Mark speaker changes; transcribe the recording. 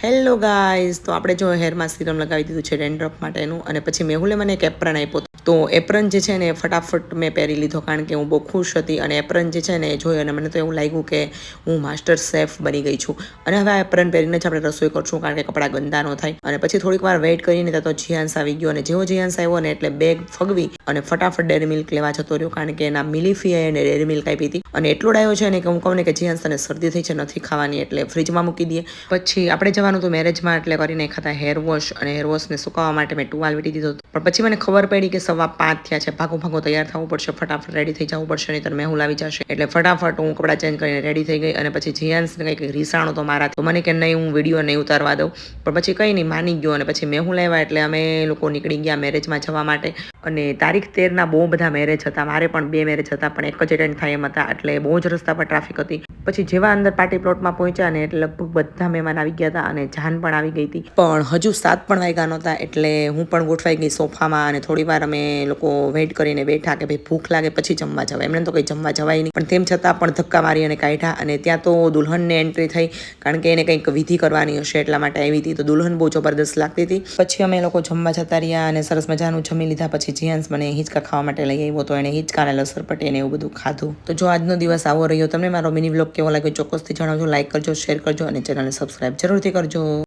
Speaker 1: Hello guys, તો આપણે જો હેરમાં સિરમ લગાવી દીધું છે ડેન્ડ્રફ માટેનું. અને પછી મેહુલે મને એક એપ્રન આપ્યો. તો એપ્રન જે છે ને ફટાફટ મેં પહેરી લીધો, કારણ કે હું બહુ ખુશ હતી. અને એપ્રન જે છે ને એ જોઈ અને મને તો એવું લાગ્યું કે હું માસ્ટર શેફ બની ગઈ છું. અને હવે આ એપ્રન પહેરીને જ આપણે રસોઈ કરશું, કારણ કે કપડાં ગંદા ન થાય. અને પછી થોડીક વાર વેઇટ કરીને ત્યાં તો જીયાન્સ આવી ગયો. અને જેવો જીયાન્સ આવ્યો ને એટલે બેગ ફગવી અને ફટાફટ ડેરી મિલ્ક લેવા જતો રહ્યો, કારણ કે એના મિલીફીએ એને ડેરી મિલ્ક આપી હતી. અને એટલો ડાયો છે ને કે હું કહું ને કે જીયાન્સ તને શરદી થઈ છે, નથી ખાવાની, એટલે ફ્રીજમાં મૂકી દઈએ. પછી આપણે જવાનું હતું મેરેજમાં, એટલે કરીને ખાતા હેર વોશ. અને હેર વોશને સુકાવવા માટે મેં ટુવાલ વીટી દીધો. પણ પછી મને ખબર પડી કે 5:15 થયા છે, ભાગો તૈયાર થવું પડશે, ફટાફટ રેડી થઈ જવું પડશે, નહીં તો મેહુલ આવી જશે. એટલે ફટાફટ હું કપડાં ચેન્જ કરીને રેડી થઈ ગઈ. અને પછી જીયાન્સને કંઈક રીસાણો તો મારા, તો મને કે નહીં, હું વિડીયો નહીં ઉતારવા દઉં. પણ પછી કંઈ નહીં, માની ગયો. અને પછી મેહુલ આવ્યા એટલે અમે લોકો નીકળી ગયા મેરેજમાં જવા માટે. અને તારીખ 13ના બહુ બધા મેરેજ હતા. મારે પણ 2 મેરેજ હતા, પણ એક જ એટેન્ડ થાય એમ હતા, એટલે બહુ જ રસ્તા પર ટ્રાફિક હતી. પછી જેવા અંદર પાર્ટી પ્લોટમાં પહોંચ્યા ને એટલે લગભગ બધા મહેમાન આવી ગયા હતા, અને જાન પણ આવી ગઈ હતી. પણ હજુ 7 પણ વાગ્યા નહોતા, એટલે હું પણ ગોઠવાઈ ગઈ સોફામાં. અને થોડી વાર અમે લોકો વેઇટ કરીને બેઠા કે ભાઈ ભૂખ લાગે પછી જમવા જવાય. એમને તો કંઈ જમવા જવાય નહીં, પણ તેમ છતાં પણ ધક્કા મારી અને કાઢ્યા. અને ત્યાં તો દુલ્હનને એન્ટ્રી થઈ, કારણ કે એને કંઈક વિધિ કરવાની હશે એટલા માટે આવી હતી. તો દુલ્હન બહુ જબરદસ્ત લાગતી હતી. પછી અમે લોકો જમવા જતા રહ્યા અને સરસ મજાનું જમી લીધા. પછી જીયાન્સ મને હિંચકા ખાવા માટે લઈ આવ્યો, તો એને હિંચકા અને લસરપટ્ટી ને એવું બધું ખાધું. તો જો આજનો દિવસ આવો રહ્યો. તમને મારો મિની વ્લોગ કેવો લાગ્યો ચોક્કસથી જણાવજો. લાઈક કરજો, શેર કરજો અને ચેનલને સબસ્ક્રાઈબ જરૂરથી કરજો.